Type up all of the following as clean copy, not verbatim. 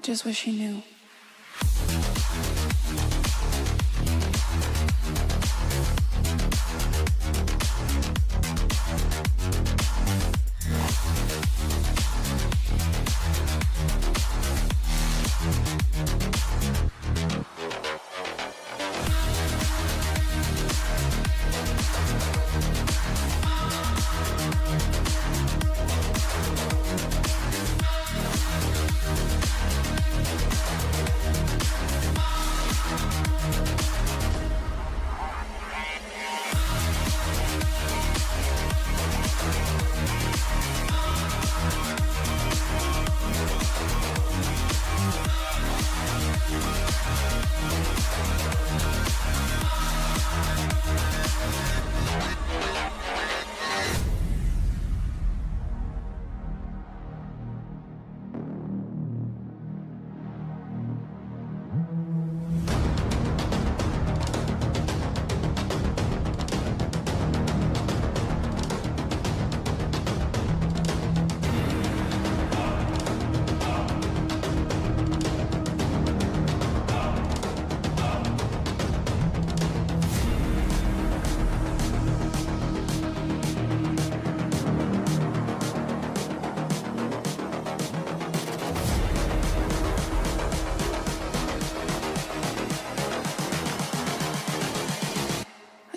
just wish he knew.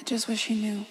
Just wish he knew.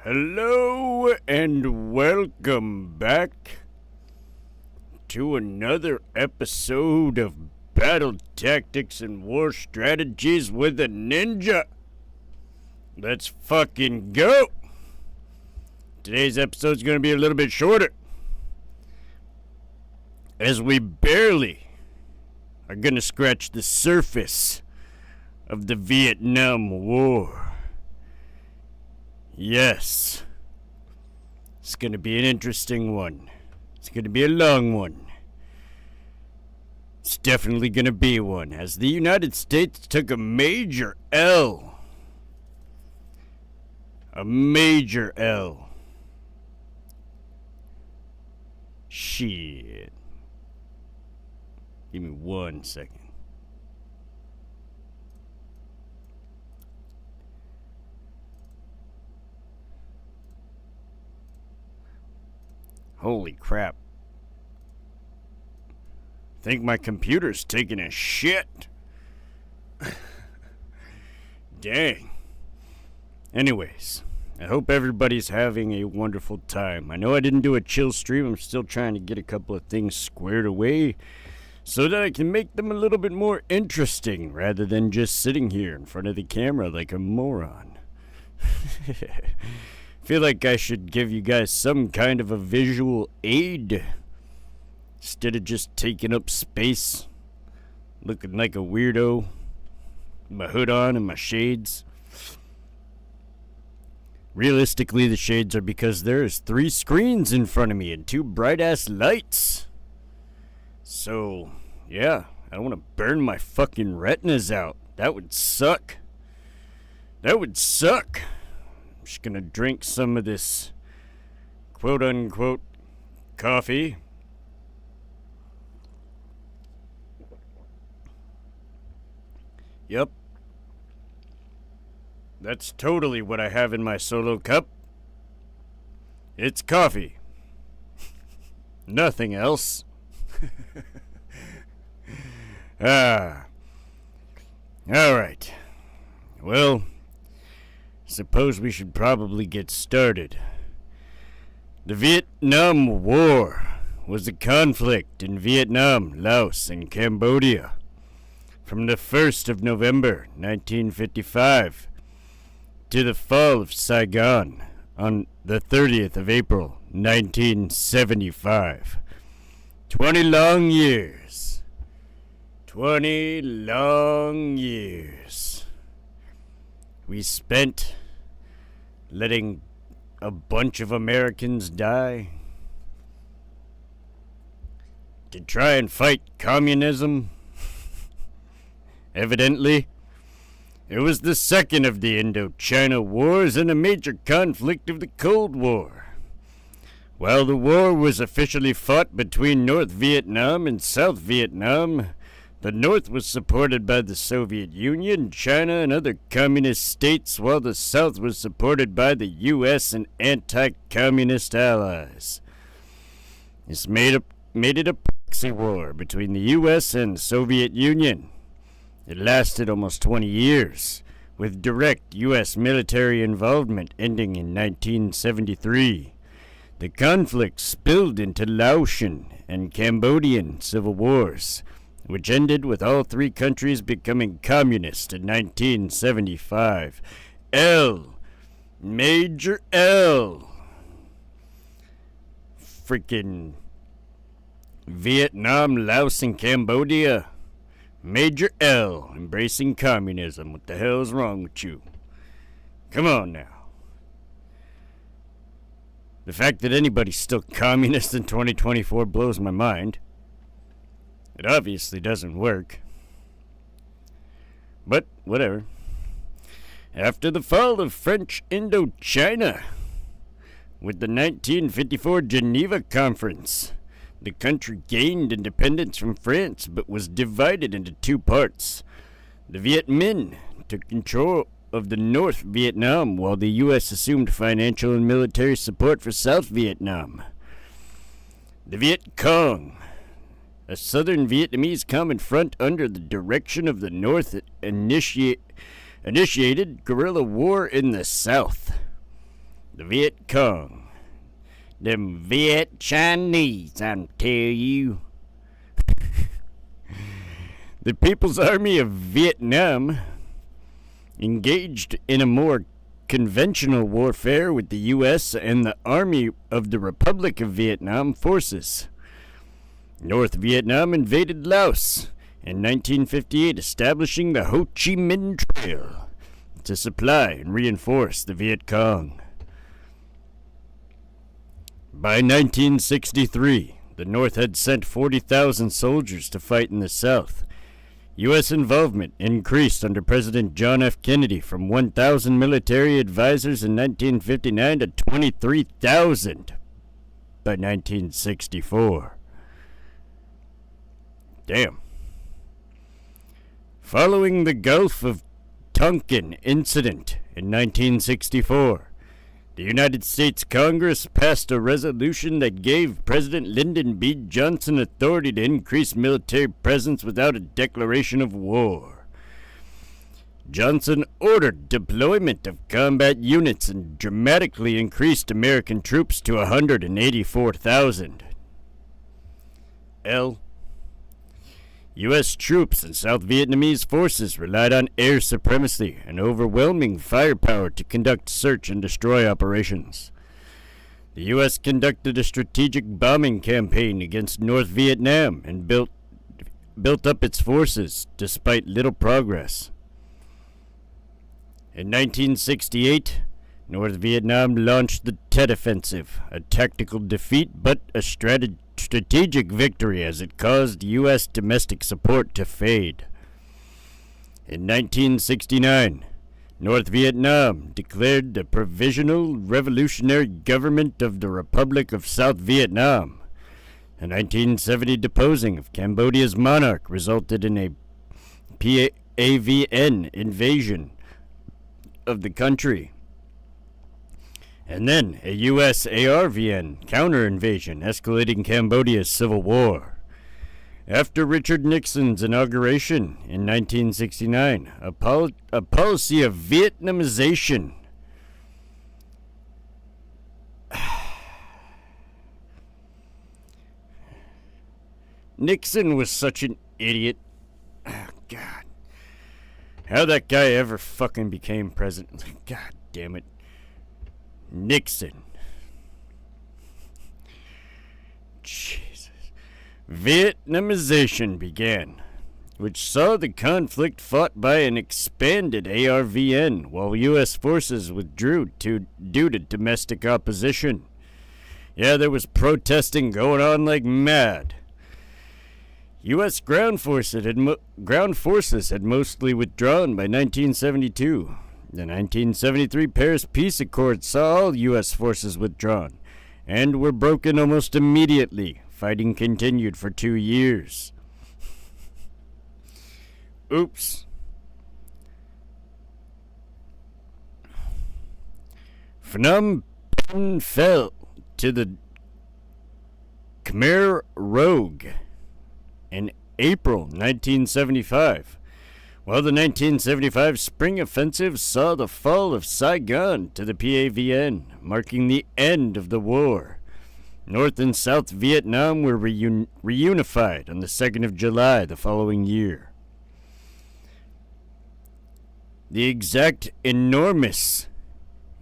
Hello and welcome back to another episode of Battle Tactics and War Strategies with a Ninja. Let's fucking go! Today's episode's gonna be a little bit shorter, as we barely are gonna scratch the surface of the Vietnam War. Yes, it's gonna be an interesting one. It's gonna be a long one. It's definitely gonna be one, as the United States took a major L. A major L. Shit. Give me 1 second. Holy crap. Think my computer's taking a shit. Dang. Anyways, I hope everybody's having a wonderful time. I know I didn't do a chill stream. I'm still trying to get a couple of things squared away so that I can make them a little bit more interesting rather than just sitting here in front of the camera like a moron. Feel like I should give you guys some kind of a visual aid instead of just taking up space, looking like a weirdo, with my hood on and my shades. Realistically, the shades are because there's 3 screens in front of me and 2 bright-ass lights. So, yeah, I don't want to burn my fucking retinas out. That would suck. That would suck. I'm just gonna drink some of this quote-unquote coffee. Yep. That's totally what I have in my solo cup. It's coffee. Nothing else. Alright. Well, suppose we should probably get started. The Vietnam War was a conflict in Vietnam, Laos, and Cambodia from the 1st of November 1955 to the fall of Saigon on the 30th of April 1975. 20 long years. 20 long years. We spent letting a bunch of Americans die to try and fight communism. Evidently, it was the second of the Indochina Wars and a major conflict of the Cold War. While the war was officially fought between North Vietnam and South Vietnam, the North was supported by the Soviet Union, China, and other communist states, while the South was supported by the U.S. and anti-communist allies. This made it a proxy war between the U.S. and the Soviet Union. It lasted almost 20 years, with direct U.S. military involvement ending in 1973. The conflict spilled into Laotian and Cambodian civil wars, which ended with all 3 countries becoming communist in 1975. L. Major L. Freaking Vietnam, Laos, and Cambodia. Major L. Embracing communism. What the hell is wrong with you? Come on now. The fact that anybody's still communist in 2024 blows my mind. It obviously doesn't work. But, whatever. After the fall of French Indochina, with the 1954 Geneva Conference, the country gained independence from France but was divided into 2 parts. The Viet Minh took control of the North Vietnam, while the U.S. assumed financial and military support for South Vietnam. The Viet Cong, a southern Vietnamese common front under the direction of the North, initiated guerrilla war in the South. The Viet Cong. Them Viet Chinese, I'm tell you. The People's Army of Vietnam engaged in a more conventional warfare with the U.S. and the Army of the Republic of Vietnam forces. North Vietnam invaded Laos in 1958, establishing the Ho Chi Minh Trail to supply and reinforce the Viet Cong. By 1963, the North had sent 40,000 soldiers to fight in the South. U.S. involvement increased under President John F. Kennedy from 1,000 military advisors in 1959 to 23,000 by 1964. Damn. Following the Gulf of Tonkin incident in 1964, the United States Congress passed a resolution that gave President Lyndon B. Johnson authority to increase military presence without a declaration of war. Johnson ordered deployment of combat units and dramatically increased American troops to 184,000. U.S. troops and South Vietnamese forces relied on air supremacy and overwhelming firepower to conduct search and destroy operations. The U.S. conducted a strategic bombing campaign against North Vietnam and built up its forces despite little progress. In 1968, North Vietnam launched the Tet Offensive, a tactical defeat but a strategic victory as it caused U.S. domestic support to fade. In 1969, North Vietnam declared the Provisional Revolutionary Government of the Republic of South Vietnam. The 1970 deposing of Cambodia's monarch resulted in a PAVN invasion of the country, and then a U.S. ARVN counter-invasion, escalating Cambodia's civil war. After Richard Nixon's inauguration in 1969, a policy of Vietnamization Nixon was such an idiot. Oh, God. How that guy ever fucking became president. God damn it. Nixon. Jesus. Vietnamization began, which saw the conflict fought by an expanded ARVN while U.S. forces withdrew due to domestic opposition. Yeah, there was protesting going on like mad. U.S. ground forces had mostly withdrawn by 1972. The 1973 Paris Peace Accord saw all U.S. forces withdrawn and were broken almost immediately. Fighting continued for 2 years. Oops. Phnom Penh fell to the Khmer Rouge in April 1975, while the 1975 Spring Offensive saw the fall of Saigon to the PAVN, marking the end of the war. North and South Vietnam were reunified on the 2nd of July the following year. The exact enormous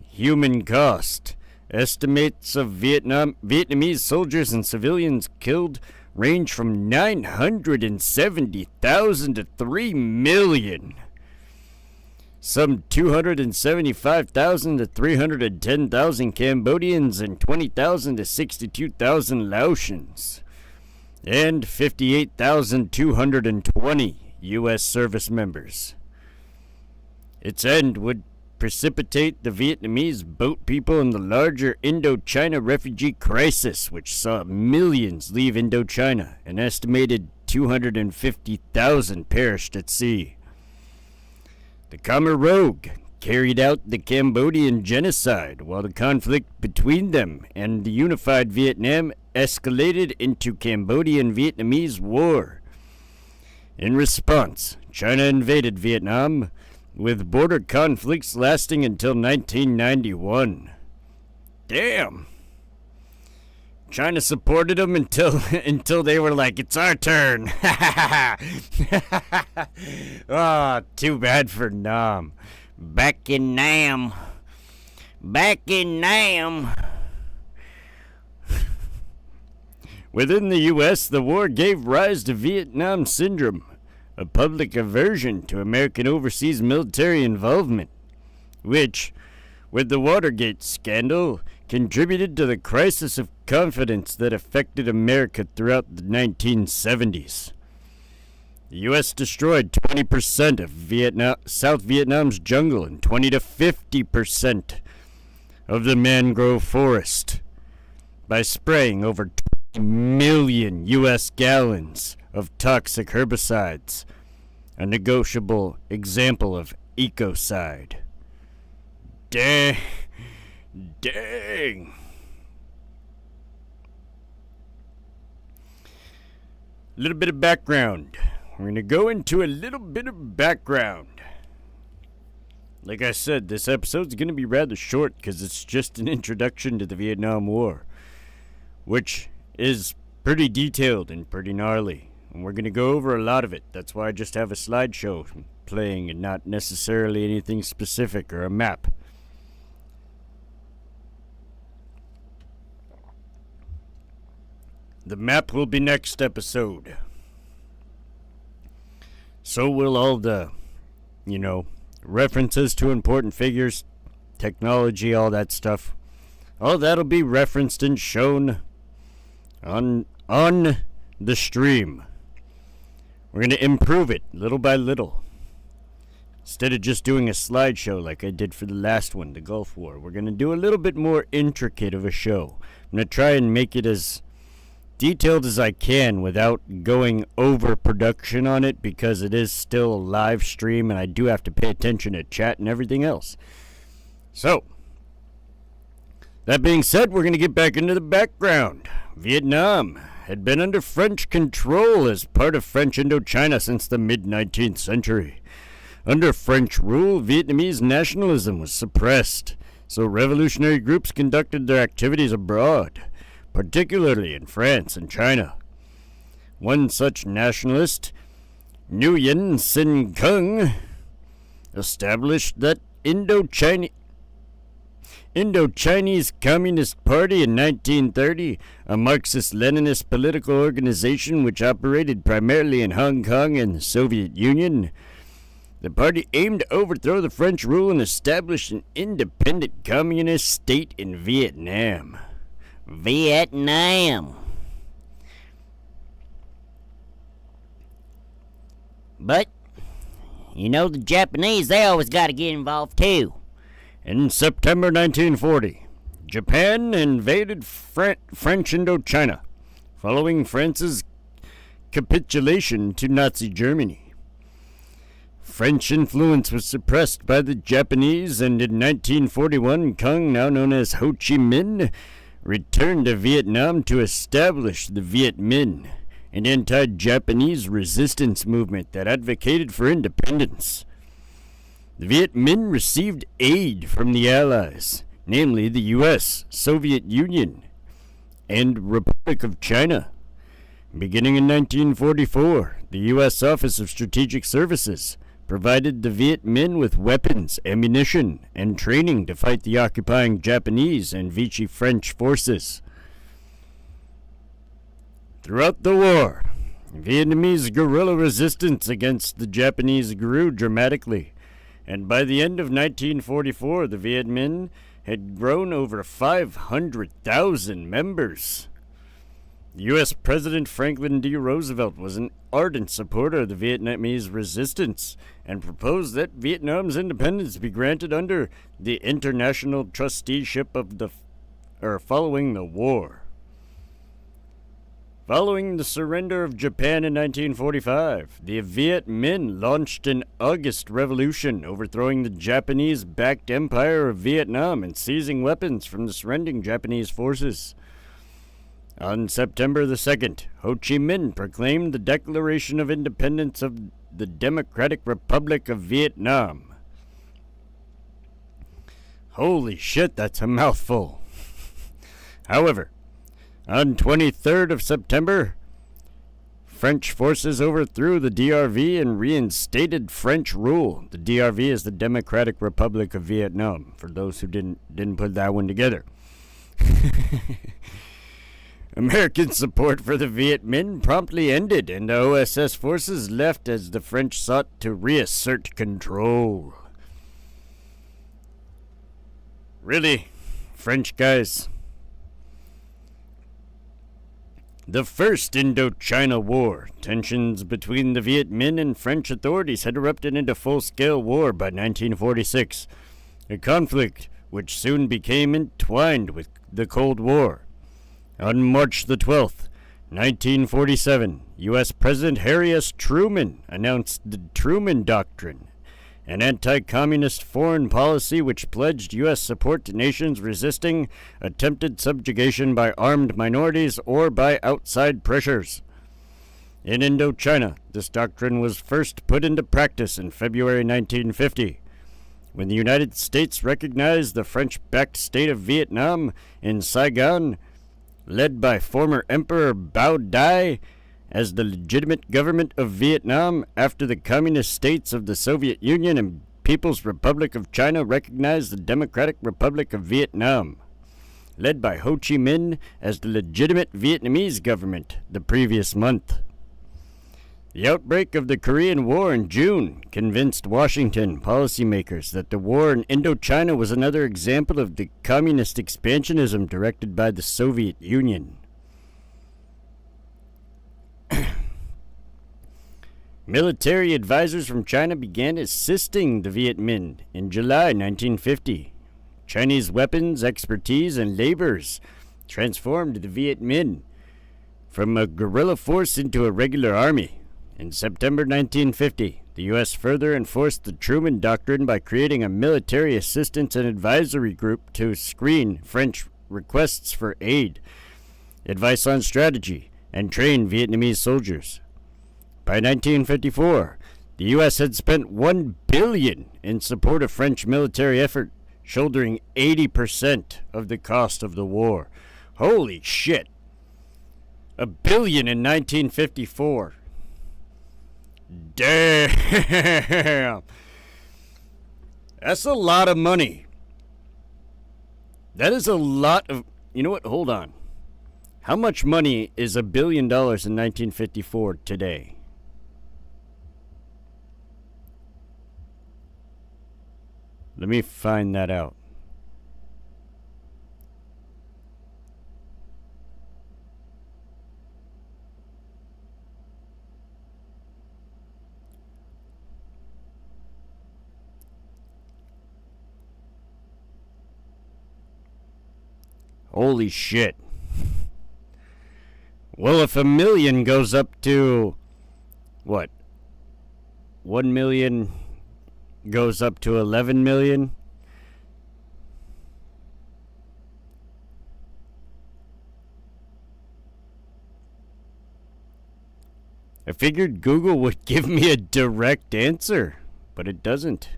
human cost estimates of Vietnamese soldiers and civilians killed range from 970,000 to 3 million. Some 275,000 to 310,000 Cambodians and 20,000 to 62,000 Laotians, and 58,220 U.S. service members. Its end would precipitate the Vietnamese boat people in the larger Indochina refugee crisis, which saw millions leave Indochina. An estimated 250,000 perished at sea. The Khmer Rouge carried out the Cambodian genocide, while the conflict between them and the unified Vietnam escalated into Cambodian-Vietnamese War. In response, China invaded Vietnam, with border conflicts lasting until 1991. damn. China supported them until they were like, it's our turn. Oh, too bad for Nam. Back in Nam. Within the U.S., the war gave rise to Vietnam Syndrome, a public aversion to American overseas military involvement, which, with the Watergate scandal, contributed to the crisis of confidence that affected America throughout the 1970s. The U.S. destroyed 20% of South Vietnam's jungle and 20 to 50% of the mangrove forest by spraying over 20 million U.S. gallons of toxic herbicides, a negotiable example of ecocide. Dang. A little bit of background. We're going to go into a little bit of background. Like I said, this episode's going to be rather short because it's just an introduction to the Vietnam War, which is pretty detailed and pretty gnarly. And we're going to go over a lot of it. That's why I just have a slideshow playing and not necessarily anything specific or a map. The map will be next episode. So will all the, references to important figures, technology, all that stuff. All that'll be referenced and shown on the stream. We're going to improve it little by little. Instead of just doing a slideshow like I did for the last one, the Gulf War, we're going to do a little bit more intricate of a show. I'm going to try and make it as detailed as I can without going over production on it, because it is still a live stream and I do have to pay attention to chat and everything else. So, that being said, we're going to get back into the background. Vietnam had been under French control as part of French Indochina since the mid-19th century. Under French rule, Vietnamese nationalism was suppressed, so revolutionary groups conducted their activities abroad, particularly in France and China. One such nationalist, Nguyen Sinh Cung, established that Indochinese Communist Party in 1930, a Marxist-Leninist political organization which operated primarily in Hong Kong and the Soviet Union. The party aimed to overthrow the French rule and establish an independent communist state in Vietnam. But, the Japanese, they always got to get involved too. In September 1940, Japan invaded French Indochina, following France's capitulation to Nazi Germany. French influence was suppressed by the Japanese, and in 1941, Kang, now known as Ho Chi Minh, returned to Vietnam to establish the Viet Minh, an anti-Japanese resistance movement that advocated for independence. The Viet Minh received aid from the Allies, namely the U.S., Soviet Union, and Republic of China. Beginning in 1944, the U.S. Office of Strategic Services provided the Viet Minh with weapons, ammunition, and training to fight the occupying Japanese and Vichy French forces. Throughout the war, Vietnamese guerrilla resistance against the Japanese grew dramatically, and by the end of 1944, the Viet Minh had grown over 500,000 members. U.S. President Franklin D. Roosevelt was an ardent supporter of the Vietnamese resistance and proposed that Vietnam's independence be granted under the international trusteeship of following the war. Following the surrender of Japan in 1945, the Viet Minh launched an August Revolution, overthrowing the Japanese-backed Empire of Vietnam and seizing weapons from the surrendering Japanese forces. On September the 2nd, Ho Chi Minh proclaimed the Declaration of Independence of the Democratic Republic of Vietnam. Holy shit, that's a mouthful. However, on 23rd of September, French forces overthrew the DRV and reinstated French rule. The DRV is the Democratic Republic of Vietnam, for those who didn't put that one together. American support for the Viet Minh promptly ended, and the OSS forces left as the French sought to reassert control. Really, French guys? The First Indochina War. Tensions between the Viet Minh and French authorities had erupted into full-scale war by 1946, a conflict which soon became entwined with the Cold War. On March the 12th, 1947, U.S. President Harry S. Truman announced the Truman Doctrine, an anti-communist foreign policy which pledged U.S. support to nations resisting attempted subjugation by armed minorities or by outside pressures. In Indochina, this doctrine was first put into practice in February 1950, when the United States recognized the French-backed state of Vietnam in Saigon, led by former Emperor Bao Dai, as the legitimate government of Vietnam after the communist states of the Soviet Union and People's Republic of China recognized the Democratic Republic of Vietnam, led by Ho Chi Minh as the legitimate Vietnamese government the previous month. The outbreak of the Korean War in June convinced Washington policymakers that the war in Indochina was another example of the communist expansionism directed by the Soviet Union. Military advisors from China began assisting the Viet Minh in July 1950. Chinese weapons, expertise, and labors transformed the Viet Minh from a guerrilla force into a regular army. In September 1950, the U.S. further enforced the Truman Doctrine by creating a military assistance and advisory group to screen French requests for aid, advice on strategy, and train Vietnamese soldiers. By 1954, the U.S. had spent $1 billion in support of French military effort, shouldering 80% of the cost of the war. Holy shit! $1 billion in 1954. Damn! That's a lot of money. That is a lot of... You know what? Hold on. How much money is $1 billion in 1954 today? Let me find that out. Holy shit. Well, if $1 million goes up to, what? 1 million goes up to 11 million? I figured Google would give me a direct answer, but it doesn't.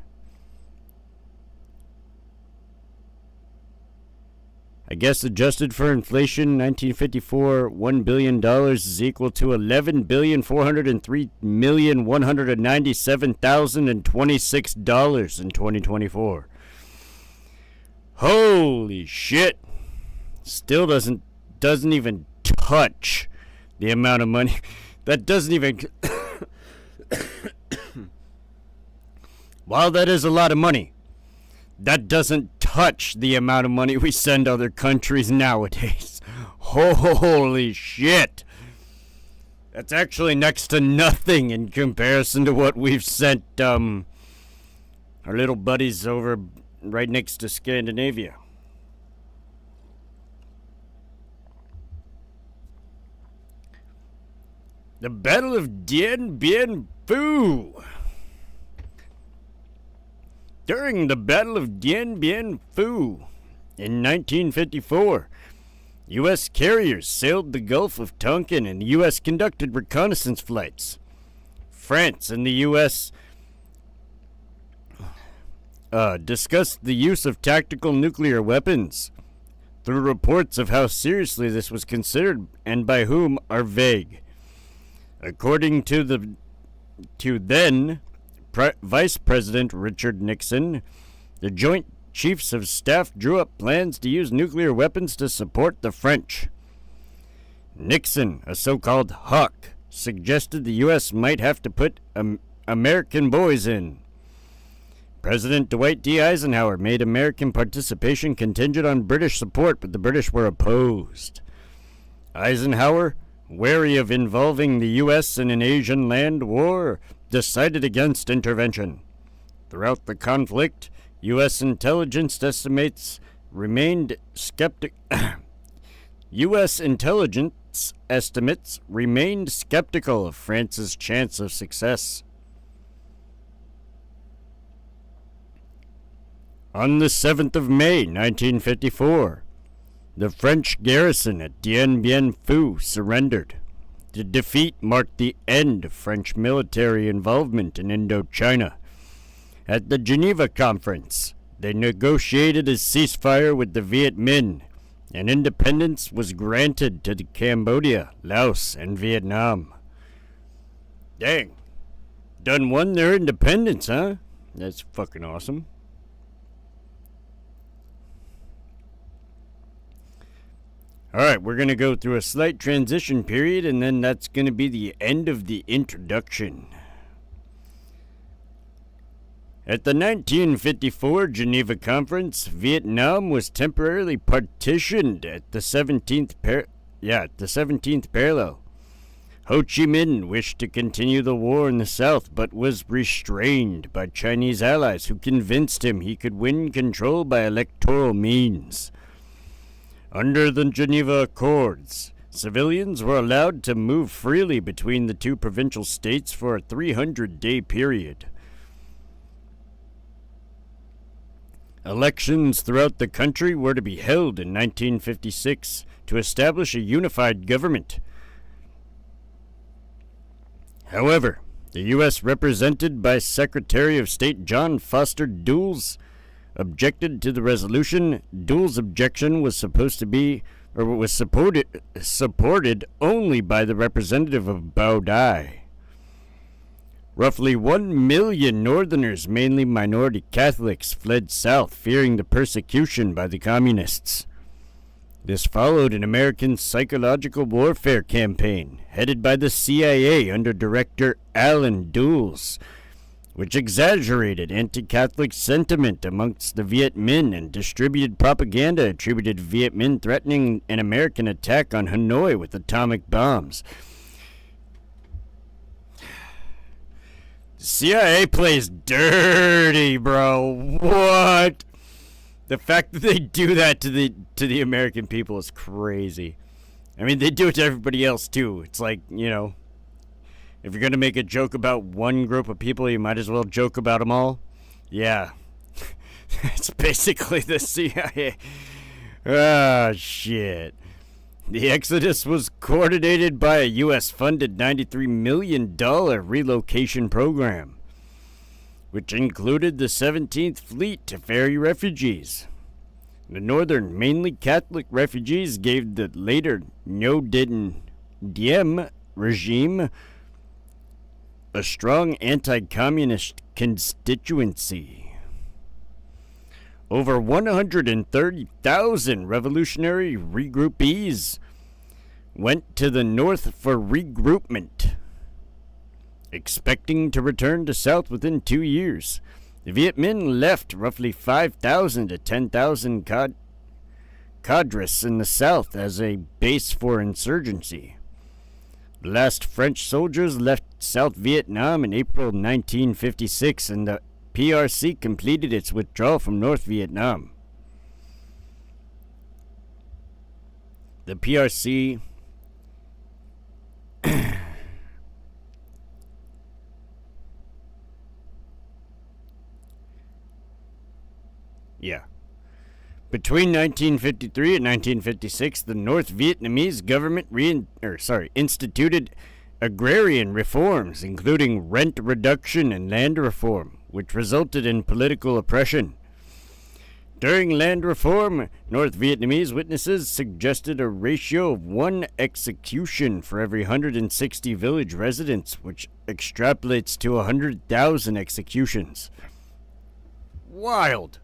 I guess adjusted for inflation, 1954, $1 billion is equal to 11,403,197,026 in 2024. Holy shit! Still doesn't even touch the amount of money. That doesn't even... While that is a lot of money, that doesn't touch the amount of money we send other countries nowadays. Holy shit! That's actually next to nothing in comparison to what we've sent, our little buddies over right next to Scandinavia. The Battle of Dien Bien Phu. During the Battle of Dien Bien Phu in 1954, U.S. carriers sailed the Gulf of Tonkin and the U.S. conducted reconnaissance flights. France and the U.S. Discussed the use of tactical nuclear weapons. though reports of how seriously this was considered and by whom are vague. According to then Vice President Richard Nixon, the Joint Chiefs of Staff drew up plans to use nuclear weapons to support the French. Nixon, a so-called hawk, suggested the U.S. might have to put American boys in. President Dwight D. Eisenhower made American participation contingent on British support, but the British were opposed. Eisenhower, wary of involving the U.S. in an Asian land war, decided against intervention. Throughout the conflict, U.S. intelligence estimates remained U.S. intelligence estimates remained skeptical of France's chance of success. On the 7th of May, 1954, the French garrison at Dien Bien Phu surrendered. The defeat marked the end of French military involvement in Indochina. At the Geneva Conference, they negotiated a ceasefire with the Viet Minh, and independence was granted to Cambodia, Laos, and Vietnam. Dang. Done won their independence, huh? That's fucking awesome. Alright, we're going to go through a slight transition period, and then that's going to be the end of the introduction. At the 1954 Geneva Conference, Vietnam was temporarily partitioned at the 17th parallel. Ho Chi Minh wished to continue the war in the south, but was restrained by Chinese allies who convinced him he could win control by electoral means. Under the Geneva Accords, civilians were allowed to move freely between the two provincial states for a 300-day period. Elections throughout the country were to be held in 1956 to establish a unified government. However, the U.S. represented by Secretary of State John Foster Dulles objected to the resolution. Dulles' objection was supported only by the representative of Bao Dai. Roughly 1 million Northerners, mainly minority Catholics, fled south, fearing the persecution by the communists. This followed an American psychological warfare campaign headed by the CIA under Director Allen Dulles, which exaggerated anti-Catholic sentiment amongst the Viet Minh and distributed propaganda attributed to Viet Minh threatening an American attack on Hanoi with atomic bombs. The CIA plays dirty, bro. What? The fact that they do that to the American people is crazy. I mean, they do it to everybody else too. It's like, you know, if you're going to make a joke about one group of people, you might as well joke about them all. Yeah. It's basically the CIA. Ah, shit. The exodus was coordinated by a U.S.-funded $93 million relocation program, which included the 17th Fleet to ferry refugees. The northern, mainly Catholic refugees gave the later Ngo Diem regime a strong anti-communist constituency. Over 130,000 revolutionary regroupees went to the north for regroupment, expecting to return to south within 2 years. The Viet Minh left roughly 5,000 to 10,000 cadres in the south as a base for insurgency. The last French soldiers left South Vietnam in April 1956, and the PRC completed its withdrawal from North Vietnam. The PRC Between 1953 and 1956, the North Vietnamese government instituted agrarian reforms, including rent reduction and land reform, which resulted in political oppression. During land reform, North Vietnamese witnesses suggested a ratio of 1 execution for every 160 village residents, which extrapolates to 100,000 executions. Wild!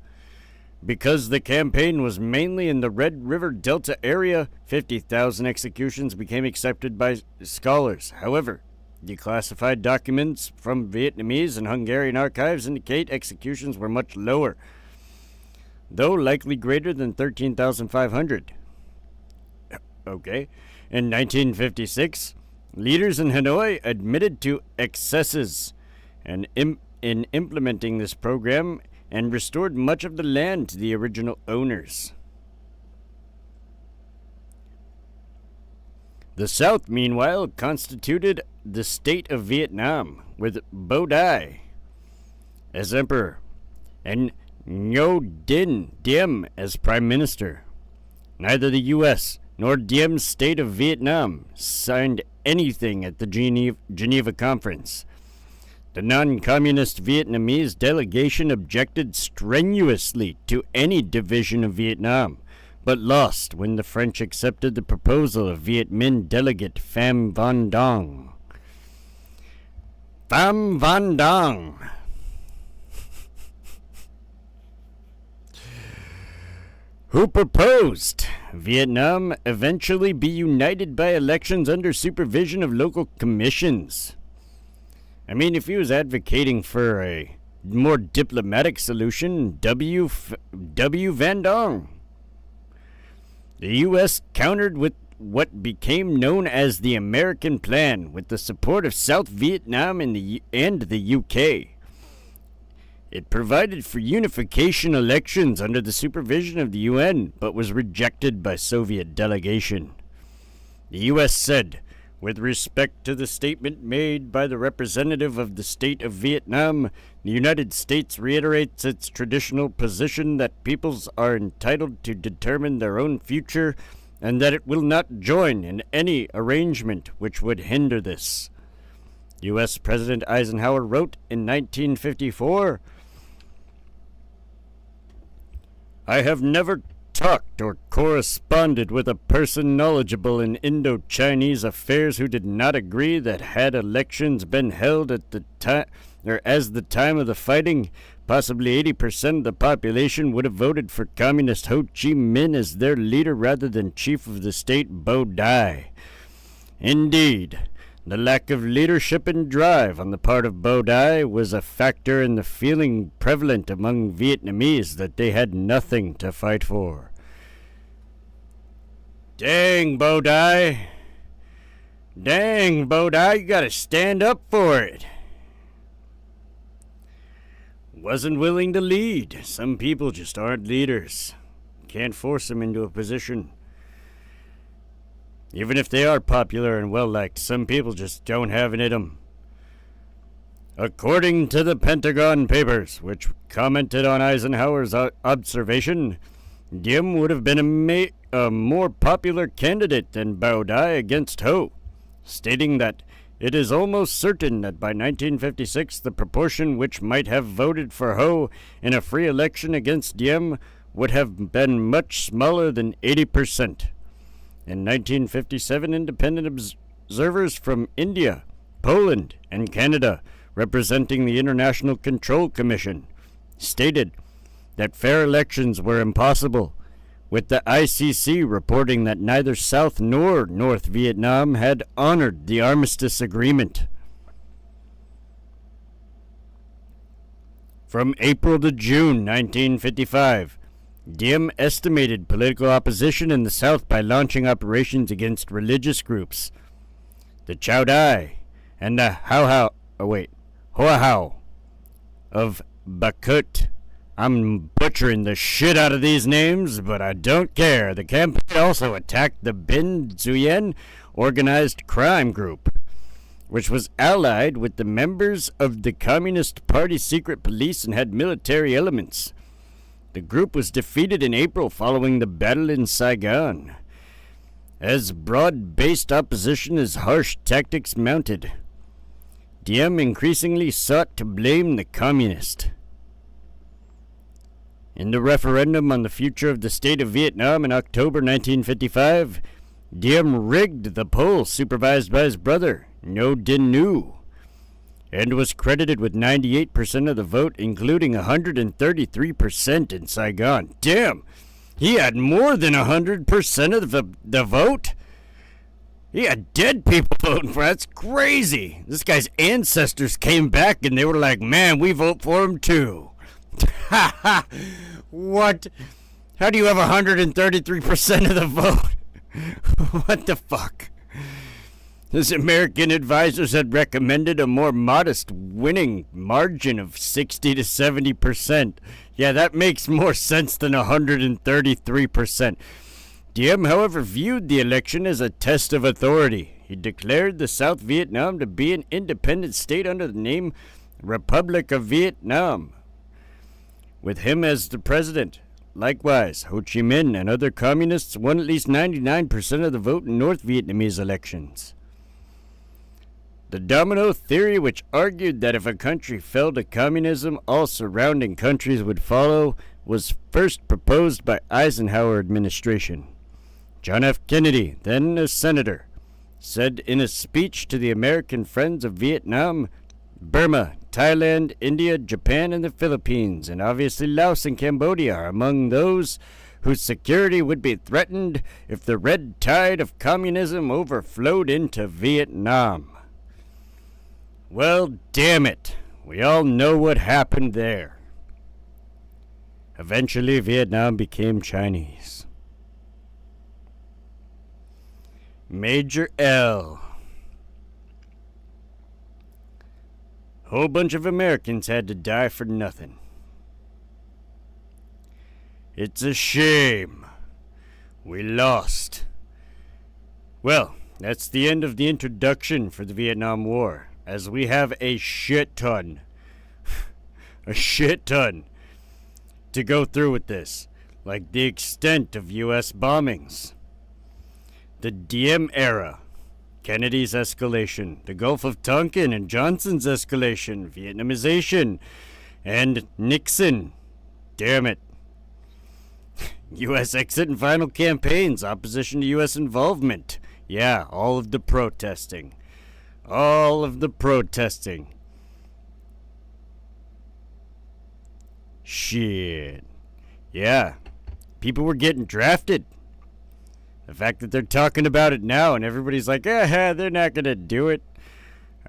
Because the campaign was mainly in the Red River Delta area, 50,000 executions became accepted by scholars. However, declassified documents from Vietnamese and Hungarian archives indicate executions were much lower, though likely greater than 13,500. Okay. In 1956, leaders in Hanoi admitted to excesses and in implementing this program and restored much of the land to the original owners. The South, meanwhile, constituted the state of Vietnam, with Bo Dai as emperor and Ngo Dinh as prime minister. Neither the U.S. nor Diem's state of Vietnam signed anything at the Geneva Conference. The non-communist Vietnamese delegation objected strenuously to any division of Vietnam, but lost when the French accepted the proposal of Viet Minh delegate Pham Van Dong. Pham Van Dong, who proposed Vietnam eventually be united by elections under supervision of local commissions. I mean, if he was advocating for a more diplomatic solution, W. Van Dong. The U.S. countered with what became known as the American Plan, with the support of South Vietnam and the U.K. It provided for unification elections under the supervision of the UN, but was rejected by Soviet delegation. The U.S. said, with respect to the statement made by the representative of the state of Vietnam, the United States reiterates its traditional position that peoples are entitled to determine their own future and that it will not join in any arrangement which would hinder this. U.S. President Eisenhower wrote in 1954, I have never talked or corresponded with a person knowledgeable in Indo-Chinese affairs who did not agree that had elections been held at the time or as the time of the fighting, possibly 80% of the population would have voted for Communist Ho Chi Minh as their leader rather than chief of the state Bo Dai. Indeed, the lack of leadership and drive on the part of Bo Dai was a factor in the feeling prevalent among Vietnamese that they had nothing to fight for. Dang, Bo Dai. Dang, Bo Dai, you gotta stand up for it. Wasn't willing to lead. Some people just aren't leaders. Can't force them into a position. Even if they are popular and well-liked, some people just don't have it in them. According to the Pentagon Papers, which commented on Eisenhower's observation, Diem would have been a more popular candidate than Bao Dai against Ho, stating that it is almost certain that by 1956 the proportion which might have voted for Ho in a free election against Diem would have been much smaller than 80%. In 1957, independent observers from India, Poland, and Canada, representing the International Control Commission, stated that fair elections were impossible, with the ICC reporting that neither South nor North Vietnam had honored the armistice agreement. From April to June 1955, Diem estimated political opposition in the South by launching operations against religious groups. The Chow Dai and the Hoa Hao of Bakut. I'm butchering the shit out of these names, but I don't care. The campaign also attacked the Bin Xuyen organized crime group, which was allied with the members of the Communist Party secret police and had military elements. The group was defeated in April following the battle in Saigon. As broad-based opposition as harsh tactics mounted, Diem increasingly sought to blame the communist. In the referendum on the future of the state of Vietnam in October 1955, Diem rigged the poll supervised by his brother, Ngo Dinh Nhu, and was credited with 98% of the vote, including 133% in Saigon. Damn! He had more than 100% of the vote? He had dead people voting for. That's crazy. This guy's ancestors came back and they were like, man, we vote for him too. Ha ha! What? How do you have 133% of the vote? What the fuck? His American advisors had recommended a more modest winning margin of 60 to 70%. Yeah, that makes more sense than 133%. Diem, however, viewed the election as a test of authority. He declared the South Vietnam to be an independent state under the name Republic of Vietnam, with him as the president. Likewise, Ho Chi Minh and other communists won at least 99% of the vote in North Vietnamese elections. The domino theory, which argued that if a country fell to communism, all surrounding countries would follow, was first proposed by Eisenhower administration. John F. Kennedy, then a senator, said in a speech to the American Friends of Vietnam, Burma, Thailand, India, Japan, and the Philippines, and obviously Laos and Cambodia are among those whose security would be threatened if the red tide of communism overflowed into Vietnam. Well, damn it. We all know what happened there. Eventually, Vietnam became Chinese. Major L. Whole bunch of Americans had to die for nothing. It's a shame. We lost. Well, that's the end of the introduction for the Vietnam War, as we have a shit ton to go through with this, like the extent of U.S. bombings, the Diem era, Kennedy's escalation, the Gulf of Tonkin and Johnson's escalation, Vietnamization, and Nixon, damn it, U.S. exit and final campaigns, opposition to U.S. involvement, yeah, all of the protesting. Shit. Yeah. People were getting drafted. The fact that they're talking about it now and everybody's like, they're not gonna do it.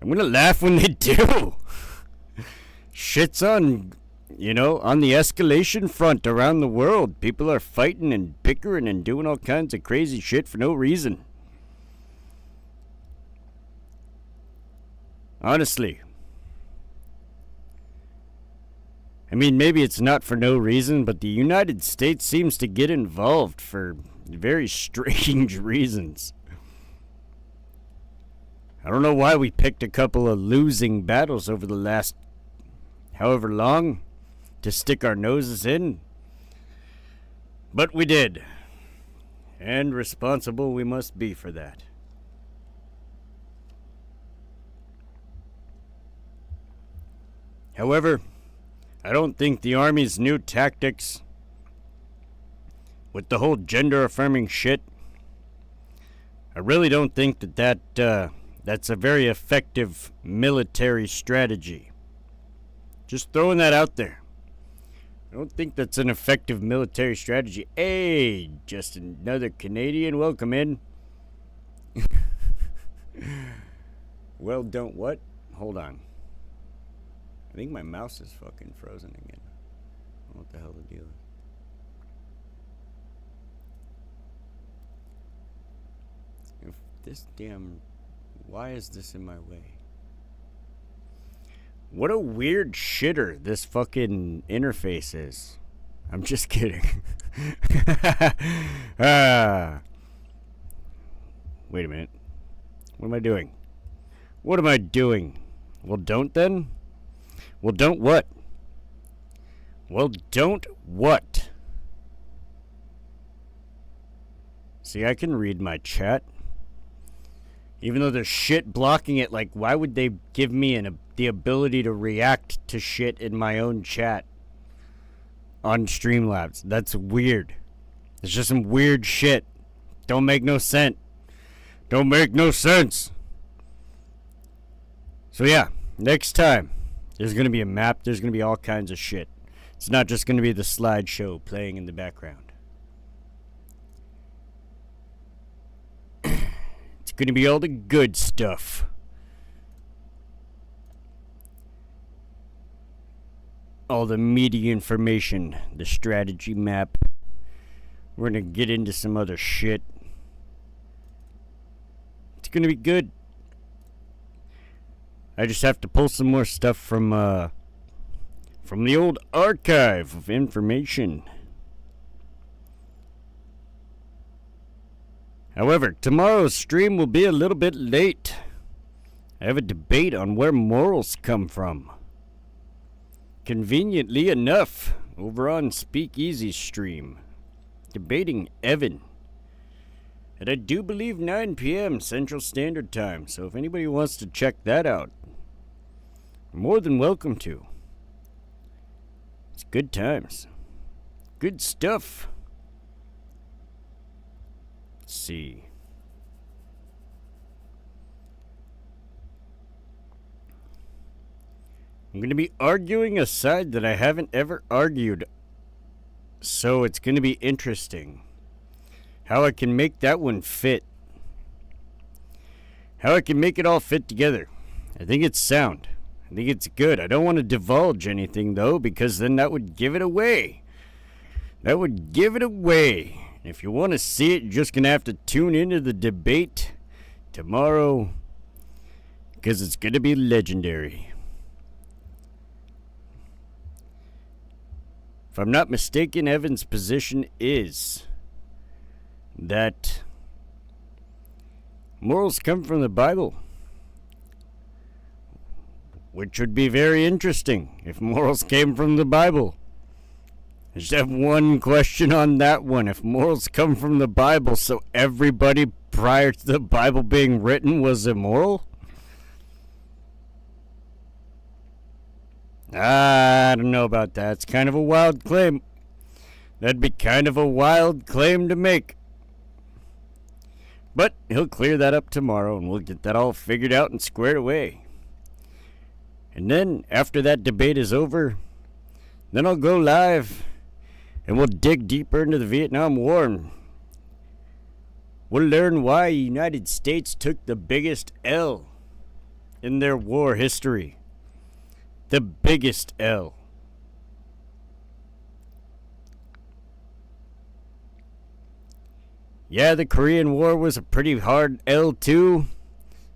I'm gonna laugh when they do. Shit's on, on the escalation front around the world. People are fighting and bickering and doing all kinds of crazy shit for no reason. Honestly. I mean, maybe it's not for no reason, but the United States seems to get involved for very strange reasons. I don't know why we picked a couple of losing battles over the last however long to stick our noses in. But we did. And responsible we must be for that. However, I don't think the Army's new tactics with the whole gender-affirming shit, I really don't think that's a very effective military strategy. Just throwing that out there. I don't think that's an effective military strategy. Hey, just another Canadian. Welcome in. Well, don't what? Hold on. I think my mouse is fucking frozen again. I don't know what the hell the deal is. If this damn... Why is this in my way? What a weird shitter this fucking interface is. I'm just kidding. Wait a minute. What am I doing? What am I doing? Well, don't then? Well, don't what? Well, don't what? See, I can read my chat. Even though there's shit blocking it, like, why would they give me the ability to react to shit in my own chat? on Streamlabs. That's weird. It's just some weird shit. Don't make no sense. Don't make no sense. So yeah, next time, there's going to be a map. There's going to be all kinds of shit. It's not just going to be the slideshow playing in the background. It's going to be all the good stuff. All the media information, the strategy map. We're going to get into some other shit. It's going to be good. I just have to pull some more stuff from the old archive of information. However, tomorrow's stream will be a little bit late. I have a debate on where morals come from. Conveniently enough, over on Speakeasy's stream, debating Evan. And I do believe 9 p.m. Central Standard Time, so if anybody wants to check that out, you're more than welcome to. It's good times. Good stuff. Let's see. I'm going to be arguing a side that I haven't ever argued, so it's going to be interesting how I can make that one fit. How I can make it all fit together. I think it's sound. I think it's good. I don't want to divulge anything, though, because then that would give it away. That would give it away. If you want to see it, you're just going to have to tune into the debate tomorrow, because it's going to be legendary. If I'm not mistaken, Evan's position is that morals come from the Bible, which would be very interesting if morals came from the Bible. I just have one question on that one. If morals come from the Bible, so everybody prior to the Bible being written was immoral? I don't know about that. It's kind of a wild claim. That'd be kind of a wild claim to make. But he'll clear that up tomorrow, and we'll get that all figured out and squared away. And then, after that debate is over, then I'll go live, and we'll dig deeper into the Vietnam War, and we'll learn why the United States took the biggest L in their war history. The biggest L. Yeah, the Korean War was a pretty hard L too,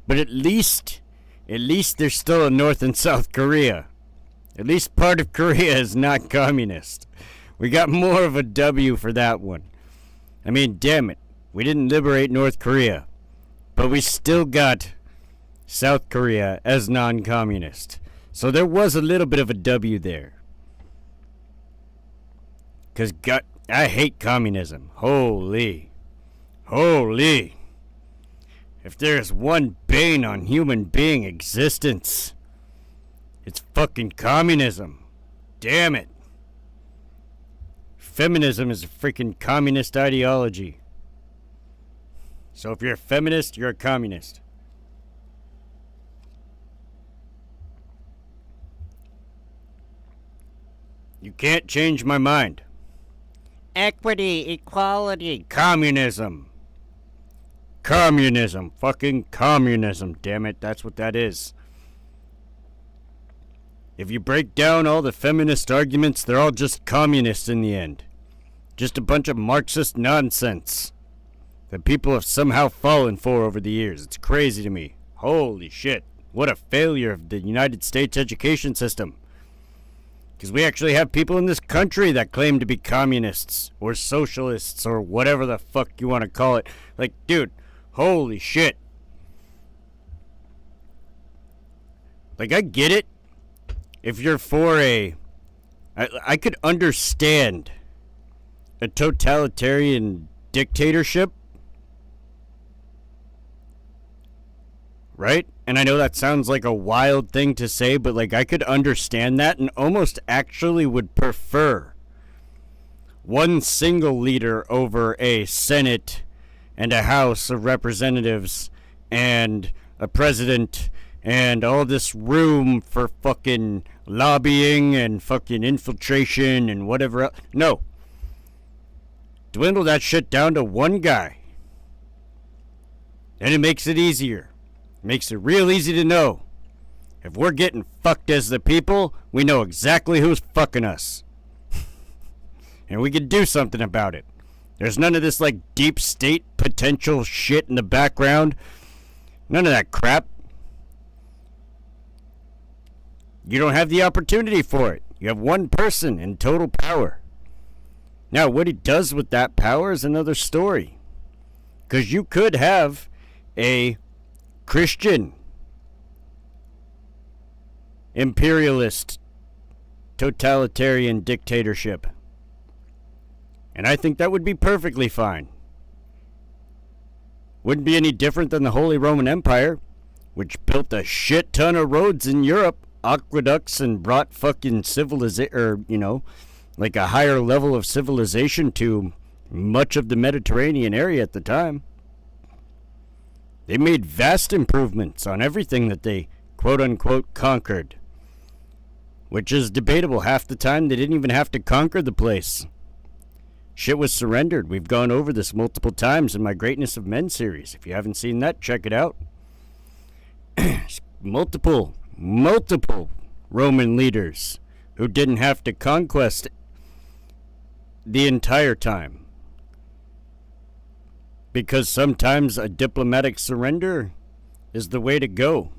but at least there's still a North and South Korea. At least part of Korea is not communist. We got more of a W for that one. I mean, damn it, we didn't liberate North Korea, but we still got South Korea as non-communist. So there was a little bit of a W there. Because I hate communism. Holy. If there's one bane on human being existence, it's fucking communism. Damn it. Feminism is a freaking communist ideology. So if you're a feminist, you're a communist. You can't change my mind. Equity, equality, communism. Communism. Fucking communism, damn it. That's what that is. If you break down all the feminist arguments, they're all just communists in the end. Just a bunch of Marxist nonsense that people have somehow fallen for over the years. It's crazy to me. Holy shit. What a failure of the United States education system. Because we actually have people in this country that claim to be communists or socialists or whatever the fuck you want to call it. Like, dude, holy shit. Like, I get it. If you're for I could understand a totalitarian dictatorship. Right? And I know that sounds like a wild thing to say, but like I could understand that and almost actually would prefer one single leader over a Senate and a House of Representatives and a president and all this room for fucking lobbying and fucking infiltration and whatever else. No. Dwindle that shit down to one guy. And it makes it easier. It makes it real easy to know. If we're getting fucked as the people, we know exactly who's fucking us. And we can do something about it. There's none of this like deep state potential shit in the background. None of that crap. You don't have the opportunity for it. You have one person in total power. Now, what he does with that power is another story. Because you could have a Christian imperialist totalitarian dictatorship. And I think that would be perfectly fine. Wouldn't be any different than the Holy Roman Empire, which built a shit ton of roads in Europe, aqueducts, and brought fucking like a higher level of civilization to much of the Mediterranean area at the time. They made vast improvements on everything that they quote-unquote conquered, which is debatable. Half the time they didn't even have to conquer the place. Shit was surrendered. We've gone over this multiple times in my Greatness of Men series. If you haven't seen that, check it out. multiple Roman leaders who didn't have to conquest the entire time. Because sometimes a diplomatic surrender is the way to go.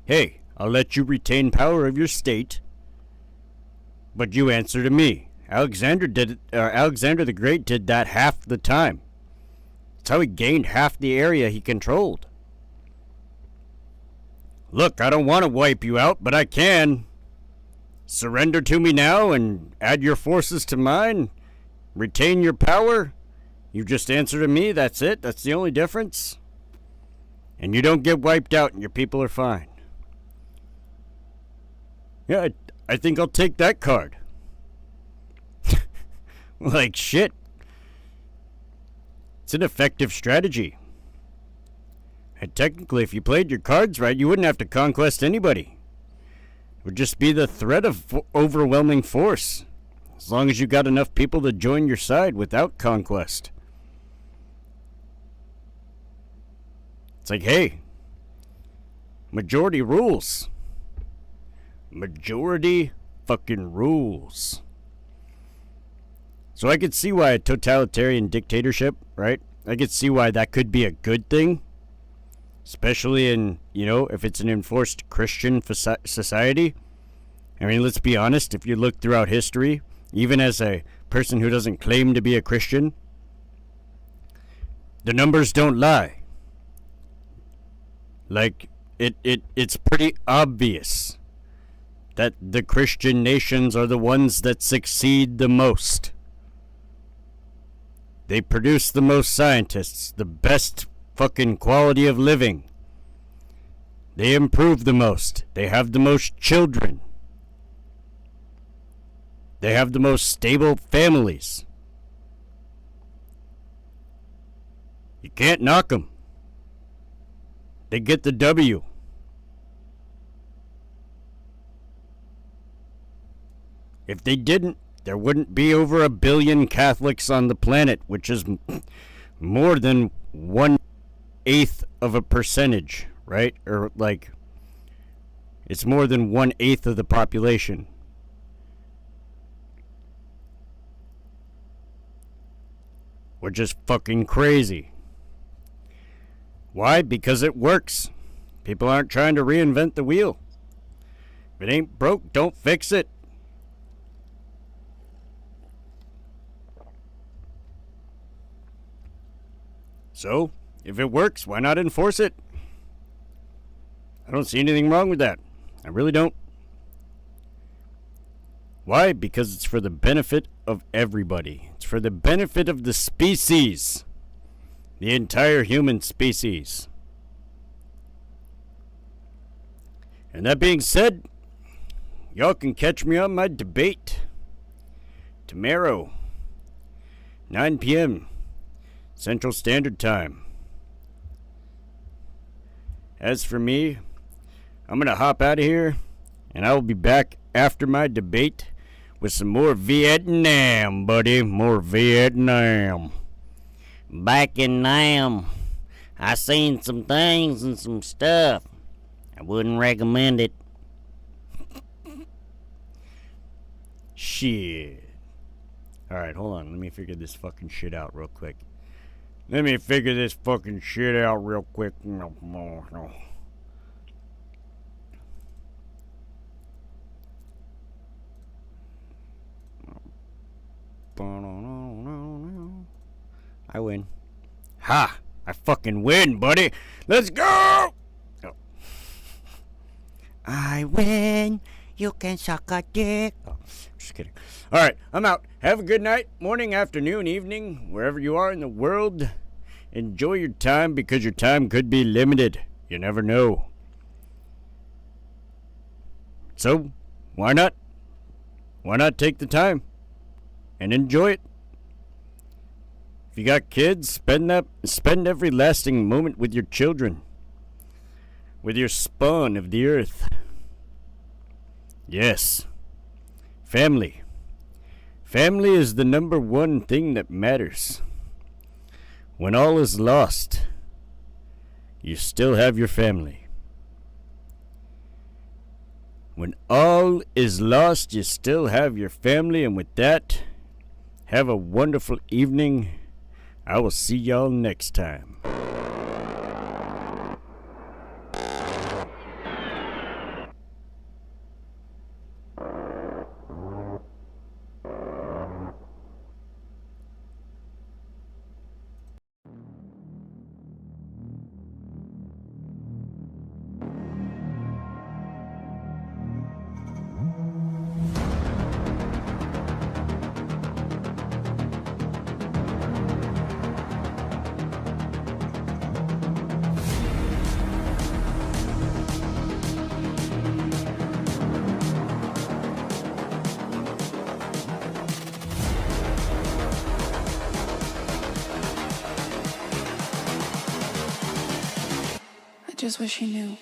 Hey, I'll let you retain power of your state, but you answer to me. Alexander the Great did that half the time. That's how he gained half the area he controlled. Look, I don't want to wipe you out, but I can. Surrender to me now and add your forces to mine. Retain your power. You just answer to me, that's it. That's the only difference. And you don't get wiped out and your people are fine. Yeah, I think I'll take that card. Like shit. It's an effective strategy. And technically, if you played your cards right, you wouldn't have to conquest anybody. It would just be the threat of overwhelming force. As long as you got enough people to join your side without conquest. It's like, hey, majority rules. Majority fucking rules. So I could see why a totalitarian dictatorship, right? I could see why that could be a good thing. Especially in, if it's an enforced Christian society. I mean, let's be honest, if you look throughout history, even as a person who doesn't claim to be a Christian, the numbers don't lie. Like, it's pretty obvious that the Christian nations are the ones that succeed the most. They produce the most scientists, the best fucking quality of living. They improve the most. They have the most children. They have the most stable families. You can't knock them. They get the W. If they didn't, there wouldn't be over 1 billion Catholics on the planet, which is more than 1/8 of a percentage, right? Or like, it's more than 1/8 of the population. Which is fucking crazy. Why? Because it works. People aren't trying to reinvent the wheel. If it ain't broke, don't fix it. So, if it works, why not enforce it? I don't see anything wrong with that. I really don't. Why? Because it's for the benefit of everybody. It's for the benefit of the species. The entire human species. And that being said, y'all can catch me on my debate tomorrow 9 p.m. Central Standard Time. As for me, I'm gonna hop out of here, and I will be back after my debate with some more Vietnam, buddy. More Vietnam. Back in Nam, I seen some things and some stuff. I wouldn't recommend it. Shit. Alright, hold on. Let me figure this fucking shit out real quick. No. I win. Ha! I fucking win, buddy! Let's go! Oh. I win! You can suck a dick. Oh, just kidding. Alright, I'm out. Have a good night, morning, afternoon, evening, wherever you are in the world. Enjoy your time because your time could be limited. You never know. So, why not? Why not take the time and enjoy it? If you got kids, spend every lasting moment with your children, with your spawn of the earth. Yes, family. Family is the number one thing that matters. When all is lost, you still have your family. When all is lost, you still have your family. And with that, have a wonderful evening. I will see y'all next time. I just wish he knew.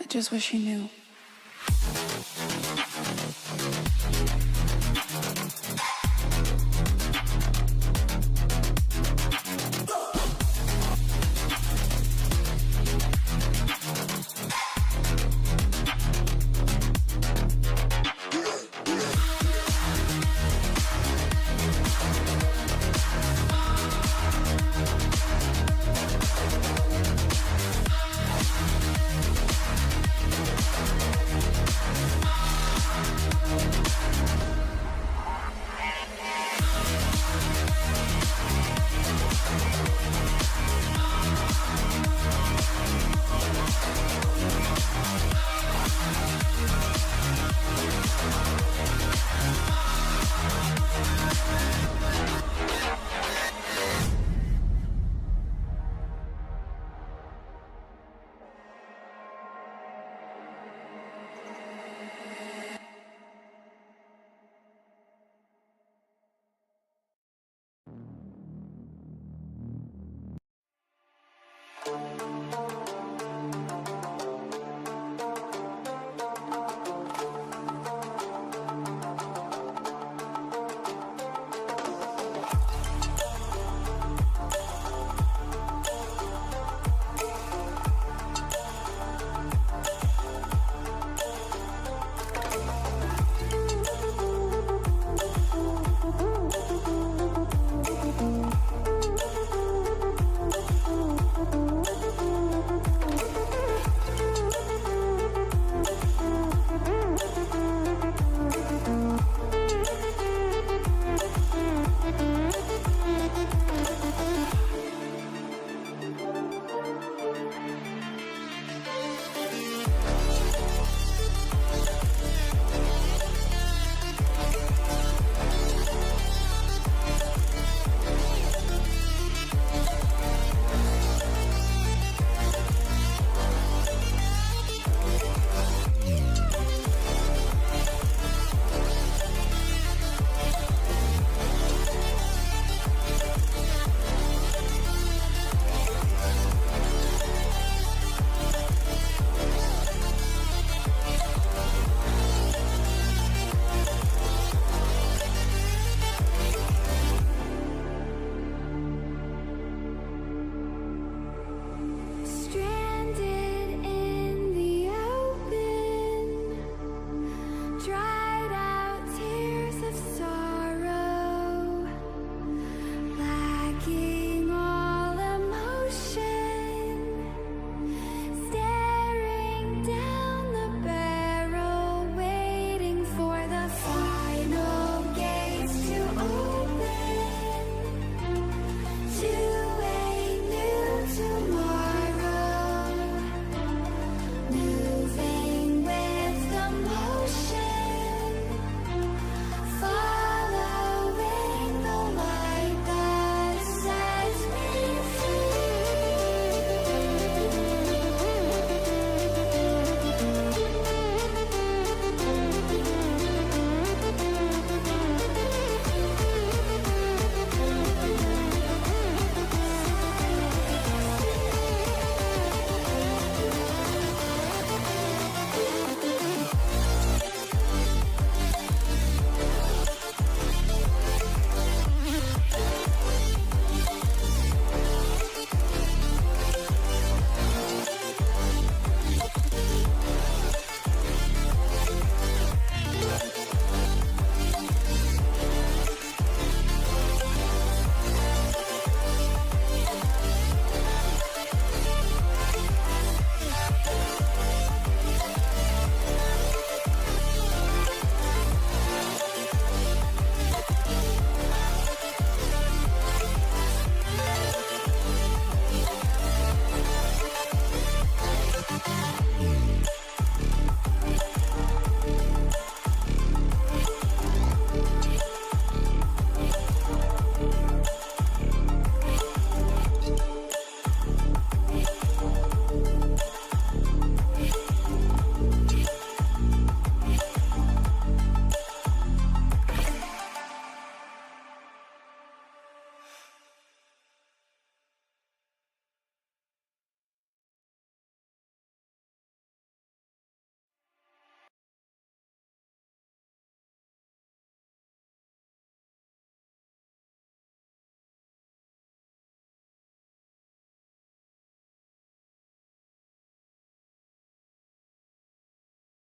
I just wish he knew.